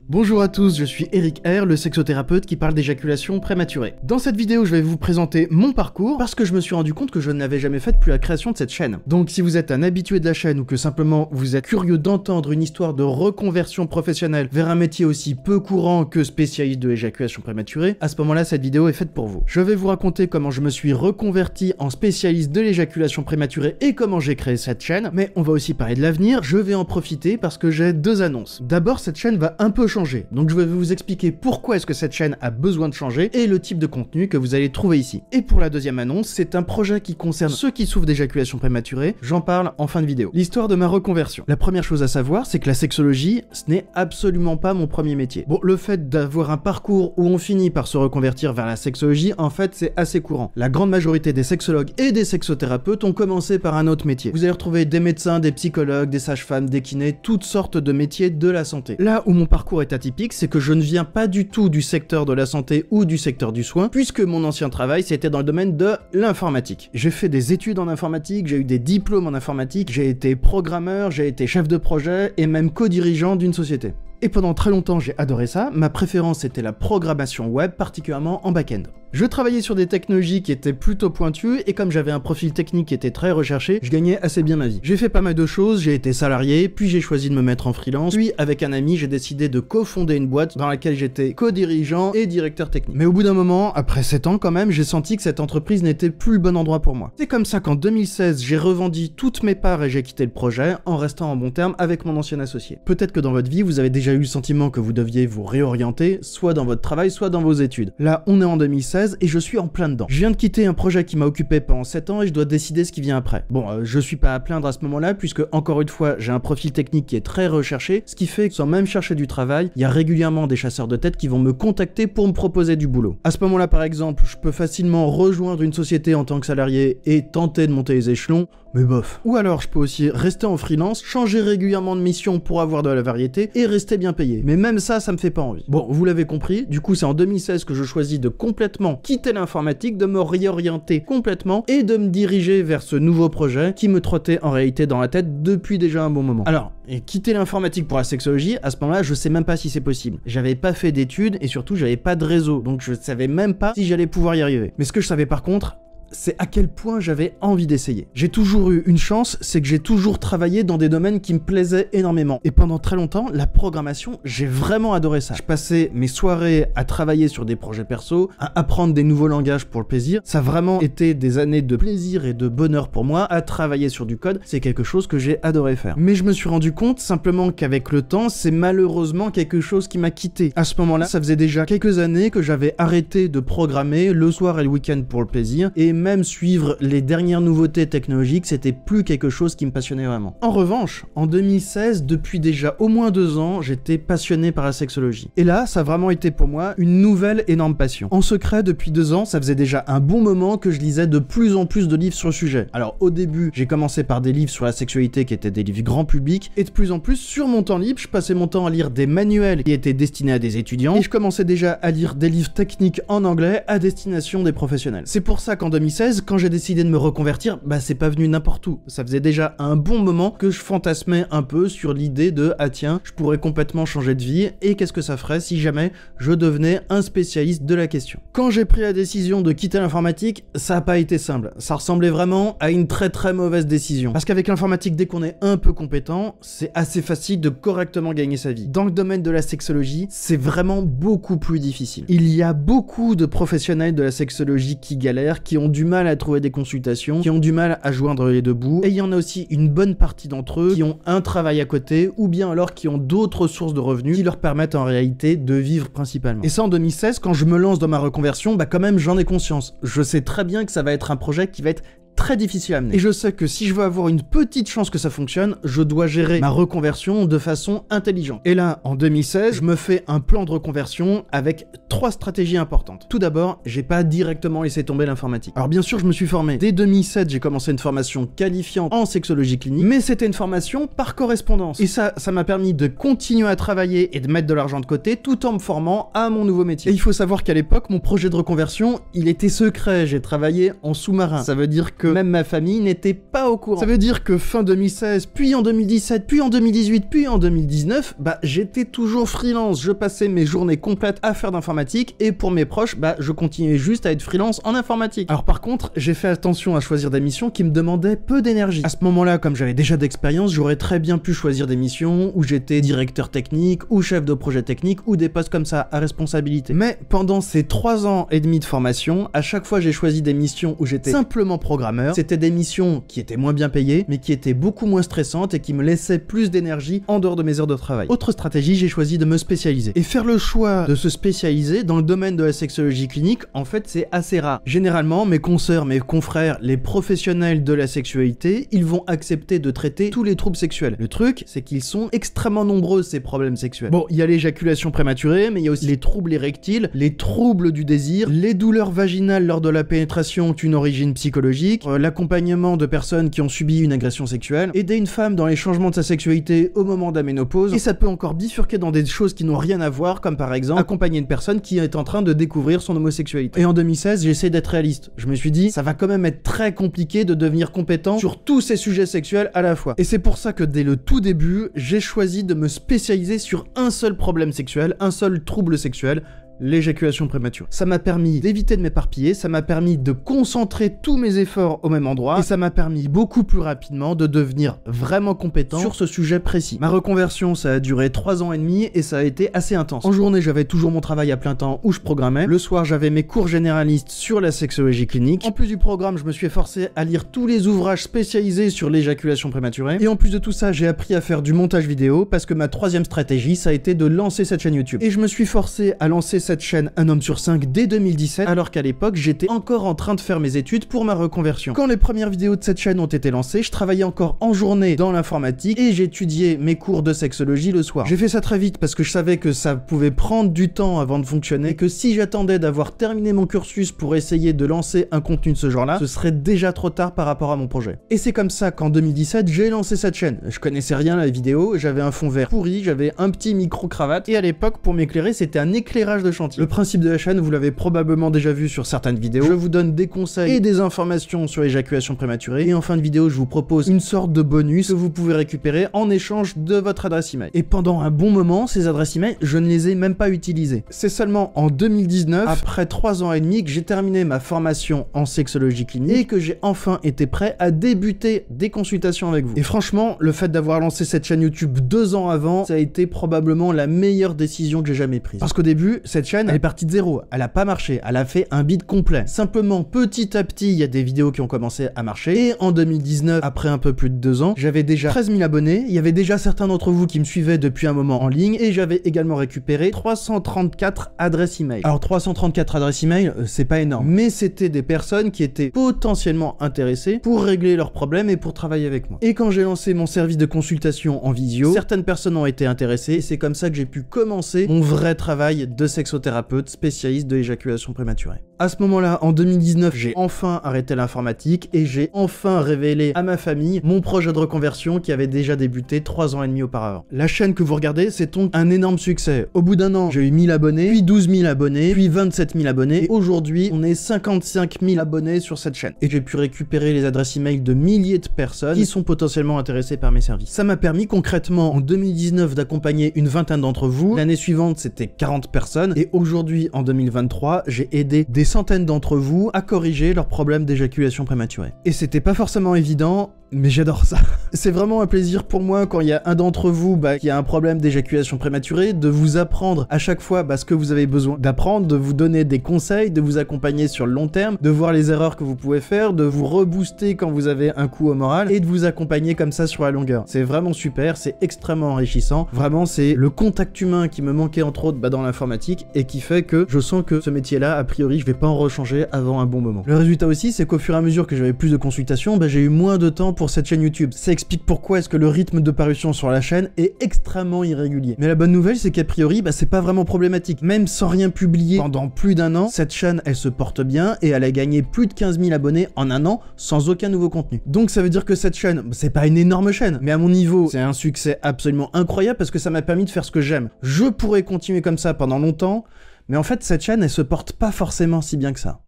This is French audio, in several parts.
Bonjour à tous, je suis Eric R, le sexothérapeute qui parle d'éjaculation prématurée. Dans cette vidéo, je vais vous présenter mon parcours parce que je me suis rendu compte que je n'avais jamais fait depuis la création de cette chaîne. Donc si vous êtes un habitué de la chaîne ou que simplement vous êtes curieux d'entendre une histoire de reconversion professionnelle vers un métier aussi peu courant que spécialiste de l'éjaculation prématurée, à ce moment-là, cette vidéo est faite pour vous. Je vais vous raconter comment je me suis reconverti en spécialiste de l'éjaculation prématurée et comment j'ai créé cette chaîne, mais on va aussi parler de l'avenir, je vais en profiter parce que j'ai deux annonces. D'abord, cette chaîne va un peu changer. Donc je vais vous expliquer pourquoi est-ce que cette chaîne a besoin de changer et le type de contenu que vous allez trouver ici. Et pour la deuxième annonce, c'est un projet qui concerne ceux qui souffrent d'éjaculation prématurée, j'en parle en fin de vidéo. L'histoire de ma reconversion. La première chose à savoir, c'est que la sexologie, ce n'est absolument pas mon premier métier. Bon, le fait d'avoir un parcours où on finit par se reconvertir vers la sexologie, en fait, c'est assez courant. La grande majorité des sexologues et des sexothérapeutes ont commencé par un autre métier. Vous allez retrouver des médecins, des psychologues, des sages-femmes, des kinés, toutes sortes de métiers de la santé. Là où mon parcours est atypique, c'est que je ne viens pas du tout du secteur de la santé ou du secteur du soin, puisque mon ancien travail, c'était dans le domaine de l'informatique. J'ai fait des études en informatique, j'ai eu des diplômes en informatique, j'ai été programmeur, j'ai été chef de projet et même co-dirigeant d'une société. Et pendant très longtemps, j'ai adoré ça. Ma préférence était la programmation web, particulièrement en back-end. Je travaillais sur des technologies qui étaient plutôt pointues et comme j'avais un profil technique qui était très recherché, je gagnais assez bien ma vie. J'ai fait pas mal de choses, j'ai été salarié, puis j'ai choisi de me mettre en freelance, puis avec un ami, j'ai décidé de cofonder une boîte dans laquelle j'étais co-dirigeant et directeur technique. Mais au bout d'un moment, après 7 ans quand même, j'ai senti que cette entreprise n'était plus le bon endroit pour moi. C'est comme ça qu'en 2016, j'ai revendu toutes mes parts et j'ai quitté le projet en restant en bon terme avec mon ancien associé. Peut-être que dans votre vie, vous avez déjà eu le sentiment que vous deviez vous réorienter, soit dans votre travail, soit dans vos études. Là, on est en 2016 et je suis en plein dedans. Je viens de quitter un projet qui m'a occupé pendant 7 ans et je dois décider ce qui vient après. Bon, je suis pas à plaindre à ce moment-là puisque, encore une fois, j'ai un profil technique qui est très recherché, ce qui fait que sans même chercher du travail, il y a régulièrement des chasseurs de tête qui vont me contacter pour me proposer du boulot. À ce moment-là, par exemple, je peux facilement rejoindre une société en tant que salarié et tenter de monter les échelons, mais bof. Ou alors, je peux aussi rester en freelance, changer régulièrement de mission pour avoir de la variété et rester bien payé. Mais même ça, ça me fait pas envie. Bon, vous l'avez compris, du coup, c'est en 2016 que je choisis de complètement quitter l'informatique, de me réorienter complètement et de me diriger vers ce nouveau projet qui me trottait en réalité dans la tête depuis déjà un bon moment. Alors, et quitter l'informatique pour la sexologie, à ce moment-là, je sais même pas si c'est possible. J'avais pas fait d'études et surtout, j'avais pas de réseau, donc je savais même pas si j'allais pouvoir y arriver. Mais ce que je savais par contre, c'est à quel point j'avais envie d'essayer. J'ai toujours eu une chance, c'est que j'ai toujours travaillé dans des domaines qui me plaisaient énormément. Et pendant très longtemps, la programmation, j'ai vraiment adoré ça. Je passais mes soirées à travailler sur des projets perso, à apprendre des nouveaux langages pour le plaisir. Ça a vraiment été des années de plaisir et de bonheur pour moi à travailler sur du code. C'est quelque chose que j'ai adoré faire. Mais je me suis rendu compte simplement qu'avec le temps, c'est malheureusement quelque chose qui m'a quitté. À ce moment-là, ça faisait déjà quelques années que j'avais arrêté de programmer le soir et le week-end pour le plaisir et même suivre les dernières nouveautés technologiques, c'était plus quelque chose qui me passionnait vraiment. En revanche, en 2016, depuis déjà au moins 2 ans, j'étais passionné par la sexologie. Et là, ça a vraiment été pour moi une nouvelle énorme passion. En secret, depuis 2 ans, ça faisait déjà un bon moment que je lisais de plus en plus de livres sur le sujet. Alors au début, j'ai commencé par des livres sur la sexualité qui étaient des livres grand public, et de plus en plus, sur mon temps libre, je passais mon temps à lire des manuels qui étaient destinés à des étudiants, et je commençais déjà à lire des livres techniques en anglais à destination des professionnels. C'est pour ça qu'en 2016, quand j'ai décidé de me reconvertir, bah c'est pas venu n'importe où. Ça faisait déjà un bon moment que je fantasmais un peu sur l'idée de « Ah tiens, je pourrais complètement changer de vie et qu'est-ce que ça ferait si jamais je devenais un spécialiste de la question ?» Quand j'ai pris la décision de quitter l'informatique, ça a pas été simple. Ça ressemblait vraiment à une très très mauvaise décision. Parce qu'avec l'informatique, dès qu'on est un peu compétent, c'est assez facile de correctement gagner sa vie. Dans le domaine de la sexologie, c'est vraiment beaucoup plus difficile. Il y a beaucoup de professionnels de la sexologie qui galèrent, qui ont du mal à trouver des consultations, qui ont du mal à joindre les deux bouts, et il y en a aussi une bonne partie d'entre eux qui ont un travail à côté, ou bien alors qui ont d'autres sources de revenus qui leur permettent en réalité de vivre principalement. Et ça en 2016, quand je me lance dans ma reconversion, bah quand même j'en ai conscience. Je sais très bien que ça va être un projet qui va être très difficile à amener. Et je sais que si je veux avoir une petite chance que ça fonctionne, je dois gérer ma reconversion de façon intelligente. Et là, en 2016, je me fais un plan de reconversion avec 3 stratégies importantes. Tout d'abord, j'ai pas directement laissé tomber l'informatique. Alors bien sûr, je me suis formé. Dès 2007, j'ai commencé une formation qualifiante en sexologie clinique, mais c'était une formation par correspondance. Et ça m'a permis de continuer à travailler et de mettre de l'argent de côté tout en me formant à mon nouveau métier. Et il faut savoir qu'à l'époque, mon projet de reconversion, il était secret. J'ai travaillé en sous-marin. Ça veut dire que que même ma famille n'était pas au courant. Ça veut dire que fin 2016, puis en 2017, puis en 2018, puis en 2019, bah j'étais toujours freelance, je passais mes journées complètes à faire d'informatique, et pour mes proches, bah je continuais juste à être freelance en informatique. Alors par contre, j'ai fait attention à choisir des missions qui me demandaient peu d'énergie. À ce moment-là, comme j'avais déjà d'expérience, j'aurais très bien pu choisir des missions où j'étais directeur technique, ou chef de projet technique, ou des postes comme ça, à responsabilité. Mais pendant ces 3 ans et demi de formation, à chaque fois j'ai choisi des missions où j'étais simplement programmeur. C'était des missions qui étaient moins bien payées, mais qui étaient beaucoup moins stressantes et qui me laissaient plus d'énergie en dehors de mes heures de travail. Autre stratégie, j'ai choisi de me spécialiser. Et faire le choix de se spécialiser dans le domaine de la sexologie clinique, en fait, c'est assez rare. Généralement, mes consoeurs, mes confrères, les professionnels de la sexualité, ils vont accepter de traiter tous les troubles sexuels. Le truc, c'est qu'ils sont extrêmement nombreux, ces problèmes sexuels. Bon, il y a l'éjaculation prématurée, mais il y a aussi les troubles érectiles, les troubles du désir, les douleurs vaginales lors de la pénétration ont une origine psychologique, l'accompagnement de personnes qui ont subi une agression sexuelle, aider une femme dans les changements de sa sexualité au moment de la ménopause, et ça peut encore bifurquer dans des choses qui n'ont rien à voir, comme par exemple accompagner une personne qui est en train de découvrir son homosexualité. Et en 2016, j'essaie d'être réaliste. Je me suis dit, ça va quand même être très compliqué de devenir compétent sur tous ces sujets sexuels à la fois. Et c'est pour ça que dès le tout début, j'ai choisi de me spécialiser sur un seul problème sexuel, un seul trouble sexuel, l'éjaculation prématurée. Ça m'a permis d'éviter de m'éparpiller, ça m'a permis de concentrer tous mes efforts au même endroit, et ça m'a permis beaucoup plus rapidement de devenir vraiment compétent sur ce sujet précis. Ma reconversion, ça a duré 3 ans et demi, et ça a été assez intense. En journée, j'avais toujours mon travail à plein temps où je programmais. Le soir, j'avais mes cours généralistes sur la sexologie clinique. En plus du programme, je me suis efforcé à lire tous les ouvrages spécialisés sur l'éjaculation prématurée. Et en plus de tout ça, j'ai appris à faire du montage vidéo, parce que ma 3e stratégie, ça a été de lancer cette chaîne YouTube. Et je me suis forcé à lancer cette chaîne Un homme sur 5 dès 2017, alors qu'à l'époque, j'étais encore en train de faire mes études pour ma reconversion. Quand les premières vidéos de cette chaîne ont été lancées, je travaillais encore en journée dans l'informatique et j'étudiais mes cours de sexologie le soir. J'ai fait ça très vite parce que je savais que ça pouvait prendre du temps avant de fonctionner et que si j'attendais d'avoir terminé mon cursus pour essayer de lancer un contenu de ce genre-là, ce serait déjà trop tard par rapport à mon projet. Et c'est comme ça qu'en 2017, j'ai lancé cette chaîne. Je connaissais rien à la vidéo, j'avais un fond vert pourri, j'avais un petit micro-cravate et à l'époque, pour m'éclairer, c'était un éclairage de chantier. Le principe de la chaîne, vous l'avez probablement déjà vu sur certaines vidéos. Je vous donne des conseils et des informations sur l'éjaculation prématurée. Et en fin de vidéo, je vous propose une sorte de bonus que vous pouvez récupérer en échange de votre adresse email. Et pendant un bon moment, ces adresses email, je ne les ai même pas utilisées. C'est seulement en 2019, après 3 ans et demi, que j'ai terminé ma formation en sexologie clinique et que j'ai enfin été prêt à débuter des consultations avec vous. Et franchement, le fait d'avoir lancé cette chaîne YouTube 2 ans avant, ça a été probablement la meilleure décision que j'ai jamais prise. Parce qu'au début, cette chaîne, elle est partie de zéro, elle a pas marché, elle a fait un bid complet. Simplement, petit à petit, il y a des vidéos qui ont commencé à marcher, et en 2019, après un peu plus de 2 ans, j'avais déjà 13 000 abonnés, il y avait déjà certains d'entre vous qui me suivaient depuis un moment en ligne, et j'avais également récupéré 334 adresses email. Alors 334 adresses email, c'est pas énorme, mais c'était des personnes qui étaient potentiellement intéressées pour régler leurs problèmes et pour travailler avec moi. Et quand j'ai lancé mon service de consultation en visio, certaines personnes ont été intéressées, et c'est comme ça que j'ai pu commencer mon vrai travail de sexothérapeute spécialiste de l'éjaculation prématurée. À ce moment-là, en 2019, j'ai enfin arrêté l'informatique et j'ai enfin révélé à ma famille mon projet de reconversion qui avait déjà débuté 3 ans et demi auparavant. La chaîne que vous regardez, c'est donc un énorme succès. Au bout d'un an, j'ai eu 1000 abonnés, puis 12 000 abonnés, puis 27 000 abonnés. Et aujourd'hui, on est 55 000 abonnés sur cette chaîne. Et j'ai pu récupérer les adresses email de milliers de personnes qui sont potentiellement intéressées par mes services. Ça m'a permis concrètement en 2019 d'accompagner une vingtaine d'entre vous. L'année suivante, c'était 40 personnes. Et aujourd'hui, en 2023, j'ai aidé des centaines d'entre vous à corriger leurs problèmes d'éjaculation prématurée. Et c'était pas forcément évident, mais j'adore ça. C'est vraiment un plaisir pour moi quand il y a un d'entre vous qui a un problème d'éjaculation prématurée, de vous apprendre à chaque fois ce que vous avez besoin d'apprendre, de vous donner des conseils, de vous accompagner sur le long terme, de voir les erreurs que vous pouvez faire, de vous rebooster quand vous avez un coup au moral et de vous accompagner comme ça sur la longueur. C'est vraiment super, c'est extrêmement enrichissant. Vraiment, c'est le contact humain qui me manquait entre autres dans l'informatique et qui fait que je sens que ce métier-là, a priori, je vais pas en rechanger avant un bon moment. Le résultat aussi, c'est qu'au fur et à mesure que j'avais plus de consultations, j'ai eu moins de temps pour cette chaîne YouTube. Ça explique pourquoi est-ce que le rythme de parution sur la chaîne est extrêmement irrégulier. Mais la bonne nouvelle, c'est qu'a priori, c'est pas vraiment problématique. Même sans rien publier pendant plus d'un an, cette chaîne, elle se porte bien et elle a gagné plus de 15 000 abonnés en un an sans aucun nouveau contenu. Donc ça veut dire que cette chaîne, c'est pas une énorme chaîne, mais à mon niveau, c'est un succès absolument incroyable parce que ça m'a permis de faire ce que j'aime. Je pourrais continuer comme ça pendant longtemps, mais en fait, cette chaîne, elle se porte pas forcément si bien que ça.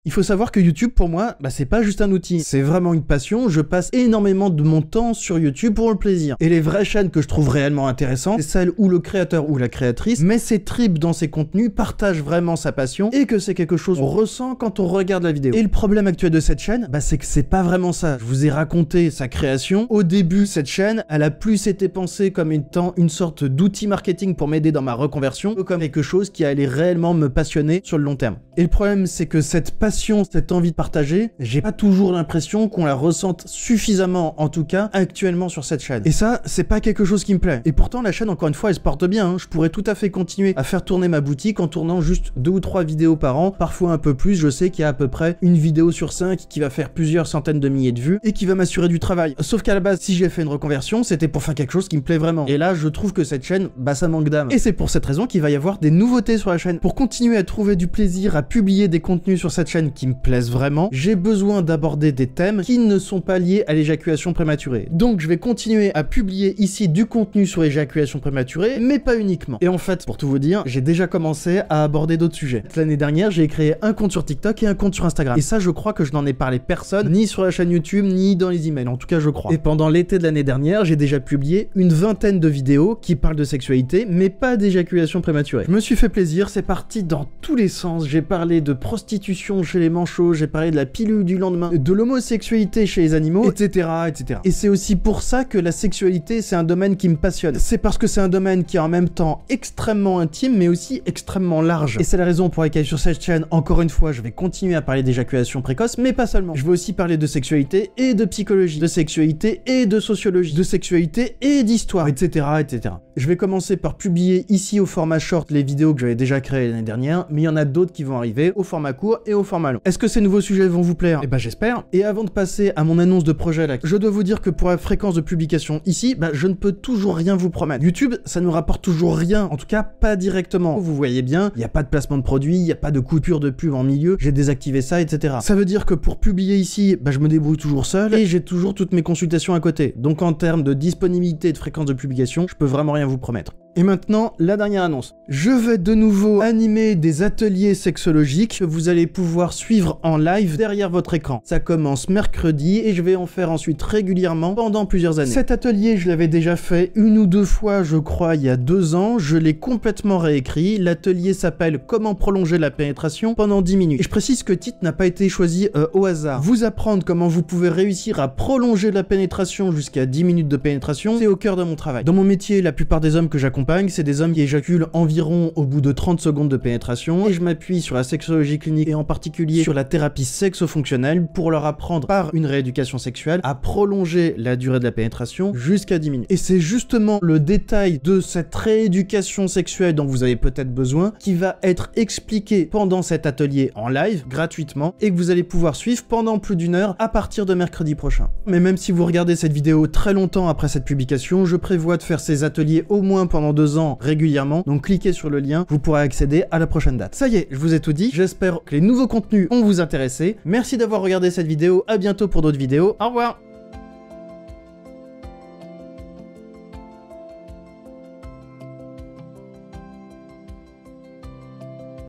Il faut savoir que YouTube, pour moi, c'est pas juste un outil, c'est vraiment une passion. Je passe énormément de mon temps sur YouTube pour le plaisir. Et les vraies chaînes que je trouve réellement intéressantes, c'est celles où le créateur ou la créatrice met ses tripes dans ses contenus, partage vraiment sa passion, et que c'est quelque chose qu'on ressent quand on regarde la vidéo. Et le problème actuel de cette chaîne, c'est que c'est pas vraiment ça. Je vous ai raconté sa création. Au début, cette chaîne, elle a plus été pensée comme étant une sorte d'outil marketing pour m'aider dans ma reconversion, que comme quelque chose qui allait réellement me passionner sur le long terme. Et le problème, c'est que cette passion, cette envie de partager, j'ai pas toujours l'impression qu'on la ressente suffisamment, en tout cas, actuellement sur cette chaîne. Et ça, c'est pas quelque chose qui me plaît. Et pourtant, la chaîne, encore une fois, elle se porte bien, hein. Je pourrais tout à fait continuer à faire tourner ma boutique en tournant juste 2 ou 3 vidéos par an, parfois un peu plus. Je sais qu'il y a à peu près une vidéo sur 5 qui va faire plusieurs centaines de milliers de vues et qui va m'assurer du travail. Sauf qu'à la base, si j'ai fait une reconversion, c'était pour faire quelque chose qui me plaît vraiment. Et là, je trouve que cette chaîne, ça manque d'âme. Et c'est pour cette raison qu'il va y avoir des nouveautés sur la chaîne. Pour continuer à trouver du plaisir à publier des contenus sur cette chaîne qui me plaisent vraiment, j'ai besoin d'aborder des thèmes qui ne sont pas liés à l'éjaculation prématurée. Donc je vais continuer à publier ici du contenu sur l'éjaculation prématurée, mais pas uniquement. Et en fait, pour tout vous dire, j'ai déjà commencé à aborder d'autres sujets. L'année dernière, j'ai créé un compte sur TikTok et un compte sur Instagram. Et ça, je crois que je n'en ai parlé personne, ni sur la chaîne YouTube, ni dans les emails. En tout cas, je crois. Et pendant l'été de l'année dernière, j'ai déjà publié une vingtaine de vidéos qui parlent de sexualité, mais pas d'éjaculation prématurée. Je me suis fait plaisir, c'est parti dans tous les sens. J'ai parlé de prostitution chez les manchots, j'ai parlé de la pilule du lendemain, de l'homosexualité chez les animaux, etc., etc. Et c'est aussi pour ça que la sexualité, c'est un domaine qui me passionne. C'est parce que c'est un domaine qui est en même temps extrêmement intime, mais aussi extrêmement large. Et c'est la raison pour laquelle sur cette chaîne, encore une fois, je vais continuer à parler d'éjaculation précoce, mais pas seulement. Je vais aussi parler de sexualité et de psychologie, de sexualité et de sociologie, de sexualité et d'histoire, etc., etc. Je vais commencer par publier ici au format short les vidéos que j'avais déjà créées l'année dernière, mais il y en a d'autres qui vont arriver au format court et au format long. Est-ce que ces nouveaux sujets vont vous plaire? J'espère. Et avant de passer à mon annonce de projet là, je dois vous dire que pour la fréquence de publication ici, je ne peux toujours rien vous promettre. YouTube, ça nous rapporte toujours rien, en tout cas pas directement. Vous voyez bien, il n'y a pas de placement de produit, il n'y a pas de coupure de pub en milieu, j'ai désactivé ça, etc. Ça veut dire que pour publier ici, je me débrouille toujours seul et j'ai toujours toutes mes consultations à côté. Donc en termes de disponibilité et de fréquence de publication, je peux vraiment rien vous promettre. Et maintenant, la dernière annonce. Je vais de nouveau animer des ateliers sexologiques que vous allez pouvoir suivre en live derrière votre écran. Ça commence mercredi et je vais en faire ensuite régulièrement pendant plusieurs années. Cet atelier, je l'avais déjà fait 1 ou 2 fois, je crois, il y a 2 ans. Je l'ai complètement réécrit. L'atelier s'appelle « Comment prolonger la pénétration pendant 10 minutes ». Et je précise que le titre n'a pas été choisi au hasard. Vous apprendre comment vous pouvez réussir à prolonger la pénétration jusqu'à 10 minutes de pénétration, c'est au cœur de mon travail. Dans mon métier, la plupart des hommes que j'accompagne, c'est des hommes qui éjaculent environ au bout de 30 secondes de pénétration, et je m'appuie sur la sexologie clinique et en particulier sur la thérapie sexo-fonctionnelle pour leur apprendre par une rééducation sexuelle à prolonger la durée de la pénétration jusqu'à 10 minutes. Et c'est justement le détail de cette rééducation sexuelle dont vous avez peut-être besoin qui va être expliqué pendant cet atelier en live, gratuitement, et que vous allez pouvoir suivre pendant plus d'1 heure à partir de mercredi prochain. Mais même si vous regardez cette vidéo très longtemps après cette publication, je prévois de faire ces ateliers au moins pendant 2 ans régulièrement, donc cliquez sur le lien, vous pourrez accéder à la prochaine date. Ça y est, je vous ai tout dit, j'espère que les nouveaux contenus vont vous intéresser. Merci d'avoir regardé cette vidéo, à bientôt pour d'autres vidéos, au revoir.